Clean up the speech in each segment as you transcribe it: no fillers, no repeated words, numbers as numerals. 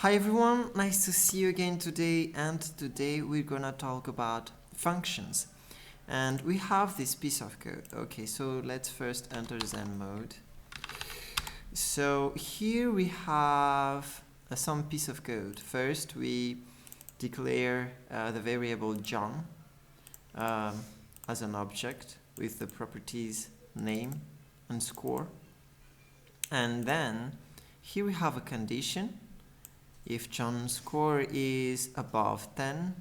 Hi everyone, nice to see you again today, and today we're gonna talk about functions. And we have this piece of code. Okay, so let's first enter Zen mode. So here we have some piece of code. First we declare the variable John as an object with the properties name and score. And then here we have a condition. If John's score is above 10,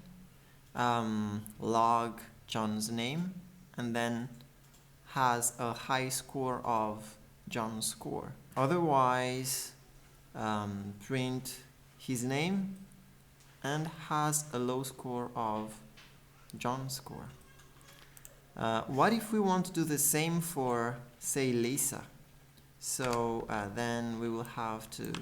log John's name and then has a high score of John's score. Otherwise, print his name and has a low score of John's score. What if we want to do the same for, say, Lisa? So then we will have to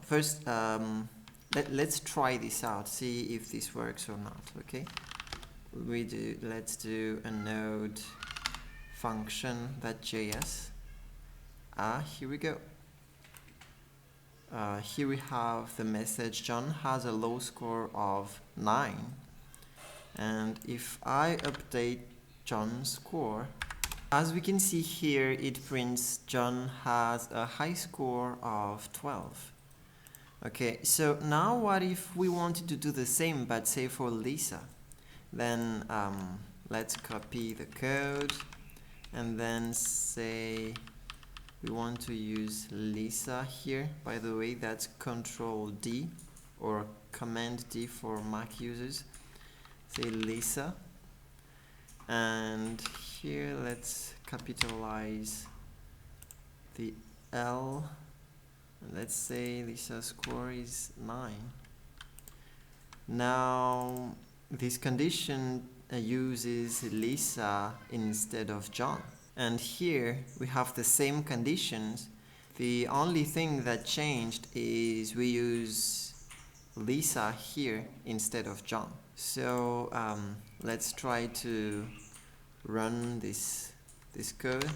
first let's try this out, see if this works or not. Okay, let's do a node function.js. Here we go. Here we have the message John has a low score of 9, and if I update John's score, as we can see here, it prints John has a high score of 12. Okay, so now what if we wanted to do the same but say for Lisa? Then let's copy the code and then say we want to use Lisa here. By the way, that's Control D or Command D for Mac users. Say Lisa. And here let's capitalize the L. Let's say Lisa's score is 9. Now this condition uses Lisa instead of John. And here we have the same conditions. The only thing that changed is we use Lisa here instead of John. So let's try to run this code.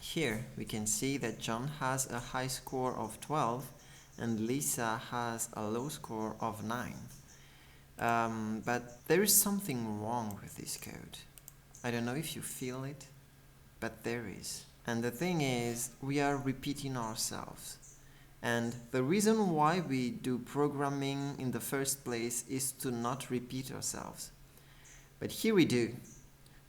Here we can see that John has a high score of 12 and Lisa has a low score of 9. But there is something wrong with this code. I don't know if you feel it, but there is. And the thing is, we are repeating ourselves. And the reason why we do programming in the first place is to not repeat ourselves. But here we do.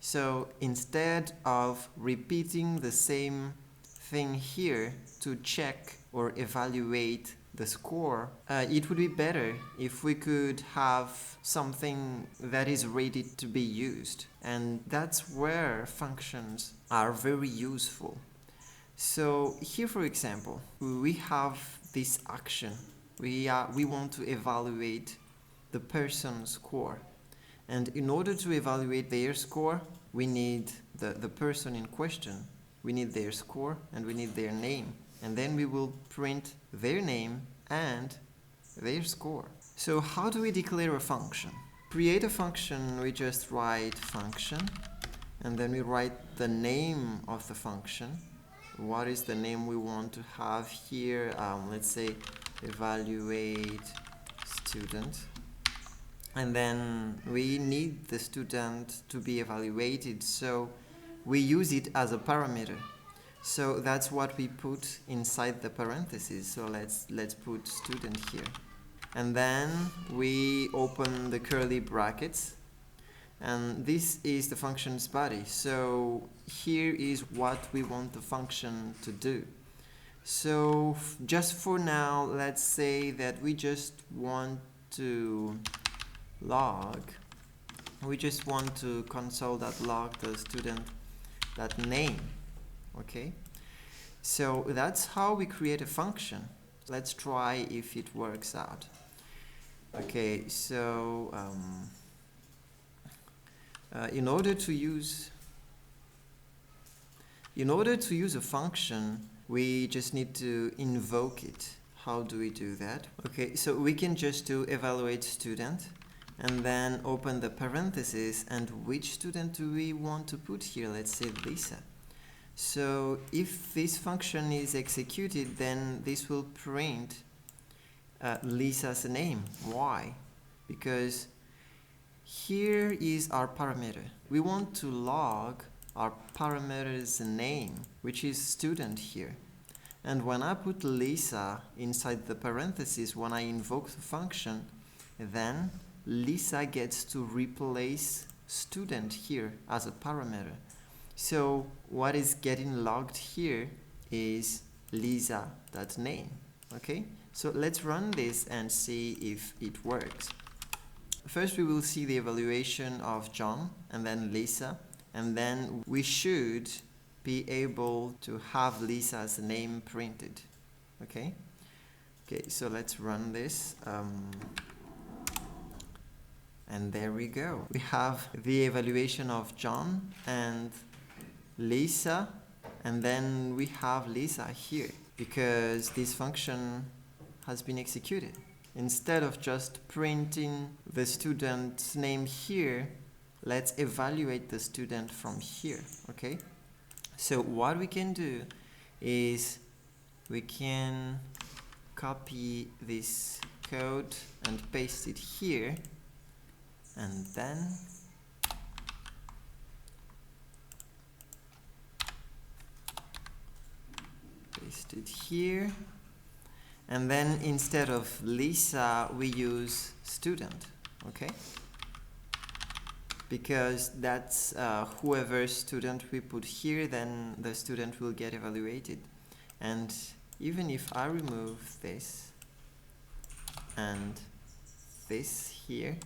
So instead of repeating the same thing here to check or evaluate the score, it would be better if we could have something that is ready to be used. And that's where functions are very useful. So here, for example, we have this action. We want to evaluate the person's score. And in order to evaluate their score, we need the person in question. We need their score and we need their name. And then we will print their name and their score. So how do we declare a function? Create a function, we just write function. And then we write the name of the function. What is the name we want to have here? Let's say evaluate student. And then we need the student to be evaluated, so we use it as a parameter. So that's what we put inside the parentheses. So let's put student here. And then we open the curly brackets. And this is the function's body. So here is what we want the function to do. So just for now, let's say that we just want to console.log the student that name. Okay, so that's how we create a function. Let's try if it works out. Okay, so in order to use a function, we just need to invoke it. How do we do that? Okay, so we can just do evaluate student and then open the parentheses, and which student do we want to put here? Let's say Lisa. So if this function is executed, then this will print Lisa's name. Why? Because here is our parameter. We want to log our parameter's name, which is student here. And when I put Lisa inside the parentheses, when I invoke the function, then Lisa gets to replace student here as a parameter. So what is getting logged here is Lisa.name. Okay, so let's run this and see if it works. First we will see the evaluation of John and then Lisa, and then we should be able to have Lisa's name printed. Okay, so let's run this. And there we go. We have the evaluation of John and Lisa, and then we have Lisa here because this function has been executed. Instead of just printing the student's name here, let's evaluate the student from here. Okay, so what we can do is we can copy this code and paste it here, and then paste it here, and then instead of Lisa we use student. Okay, because that's whoever student we put here, then the student will get evaluated. And even if I remove this and this here,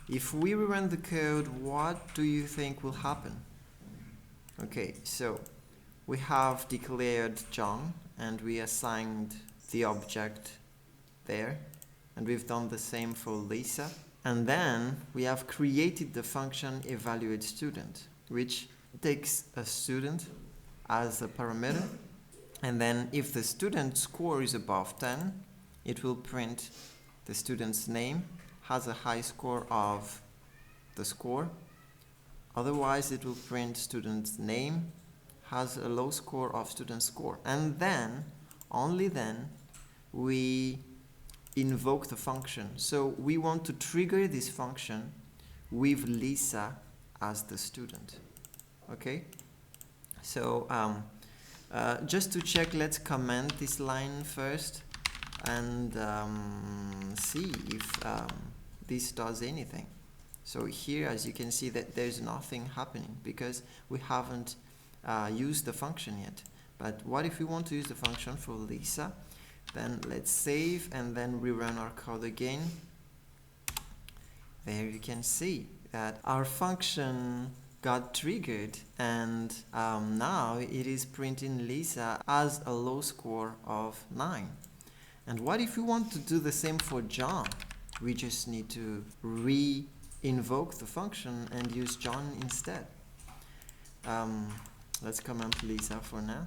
if we rerun the code, what do you think will happen? Okay, so we have declared John and we assigned the object there, and we've done the same for Lisa. And then we have created the function evaluateStudent, which takes a student as a parameter, and then if the student score is above 10, it will print the student's name has a high score of the score. Otherwise it will print student's name has a low score of student score. And then, only then, we invoke the function. So we want to trigger this function with Lisa as the student. Okay? So just to check, let's comment this line first and see if this does anything. So here, as you can see, that there's nothing happening because we haven't used the function yet. But what if we want to use the function for Lisa? Then let's save and then rerun our code again. There you can see that our function got triggered, and now it is printing Lisa as a low score of 9. And what if we want to do the same for John? We just need to re-invoke the function and use John instead. Let's comment Lisa for now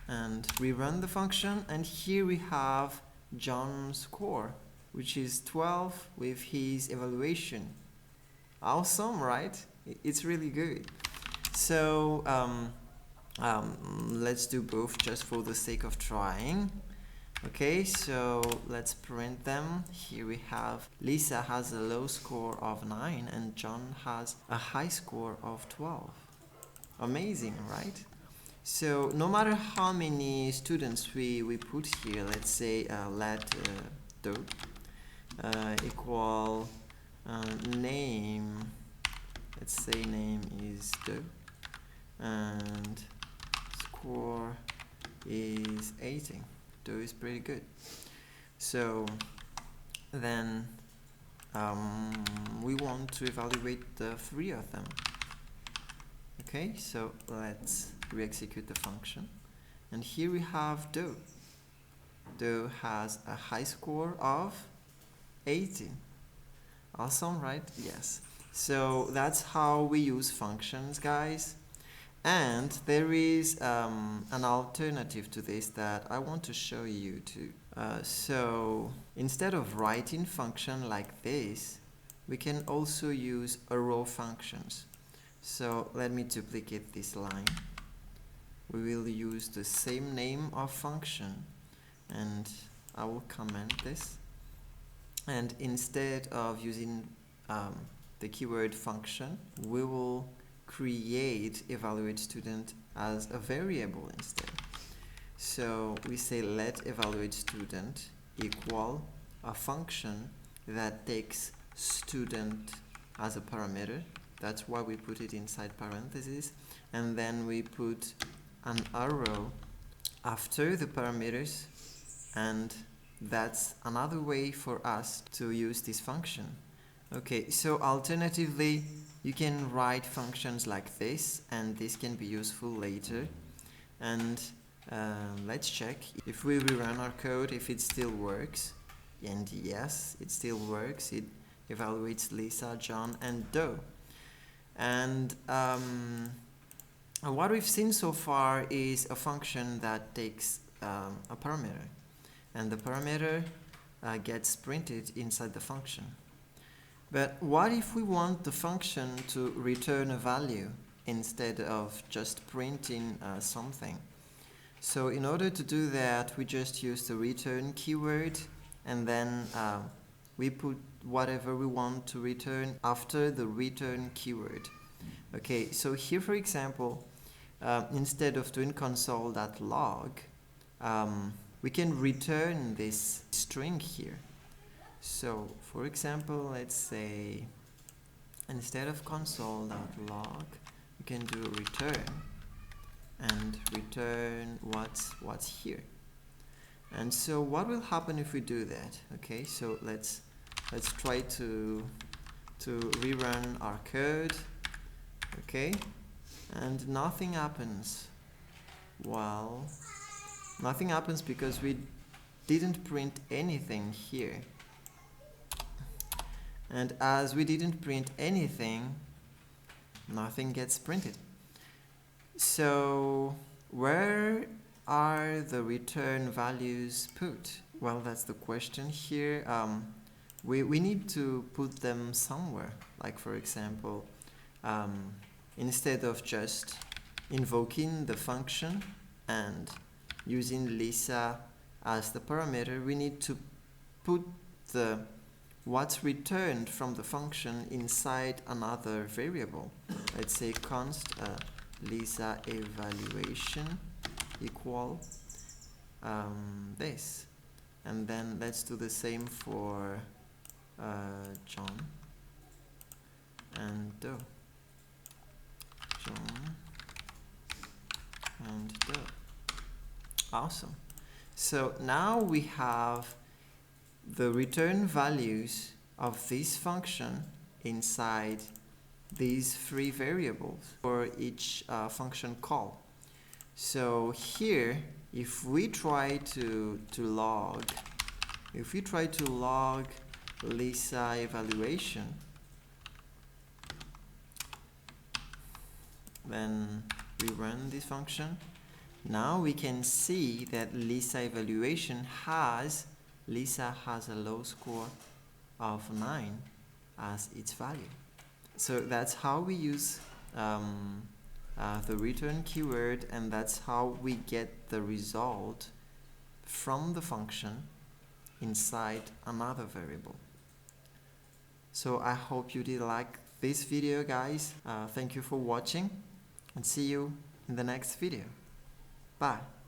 and rerun the function, and here we have John's score, which is 12 with his evaluation. Awesome, right? It's really good. So let's do both just for the sake of trying. Okay, so let's print them. Here we have Lisa has a low score of 9 and John has a high score of 12. Amazing, right? So no matter how many students we put here, let's say let do equal name, let's say name is do and score is 18. Do is pretty good. So then we want to evaluate the 3 of them. Okay, so let's re-execute the function, and here we have do. Do has a high score of 18. Awesome, right? Yes. So that's how we use functions, guys. And there is an alternative to this that I want to show you too. So instead of writing function like this, we can also use arrow functions. So let me duplicate this line. We will use the same name of function, and I will comment this. And instead of using the keyword function, we will create evaluate student as a variable instead. So we say let evaluate student equal a function that takes student as a parameter. That's why we put it inside parentheses, and then we put an arrow after the parameters, and that's another way for us to use this function. Okay, so alternatively, you can write functions like this, and this can be useful later. And let's check if we rerun our code, if it still works. And yes, it still works. It evaluates Lisa, John, and Doe. And what we've seen so far is a function that takes a parameter, and the parameter gets printed inside the function. But what if we want the function to return a value instead of just printing something? So in order to do that, we just use the return keyword, and then we put whatever we want to return after the return keyword. Okay, so here, for example, instead of doing console.log, we can return this string here. So for example, let's say instead of console.log, we can do return and return what's here. And so what will happen if we do that? Okay, so let's try to rerun our code. Okay, and nothing happens. Well, nothing happens because we didn't print anything here. And as we didn't print anything, nothing gets printed. So where are the return values put? Well, that's the question here. We need to put them somewhere. Like, for example, instead of just invoking the function and using Lisa as the parameter, we need to put the what's returned from the function inside another variable. Let's say const Lisa evaluation equal this, and then let's do the same for John and Doe. John and Doe. Awesome. So now we have the return values of this function inside these three variables for each function call. So here, if we try to log Lisa evaluation, then we run this function. Now we can see that Lisa evaluation Lisa has a low score of 9 as its value. So that's how we use the return keyword, and that's how we get the result from the function inside another variable. So I hope you did like this video, guys. Thank you for watching, and see you in the next video. Bye.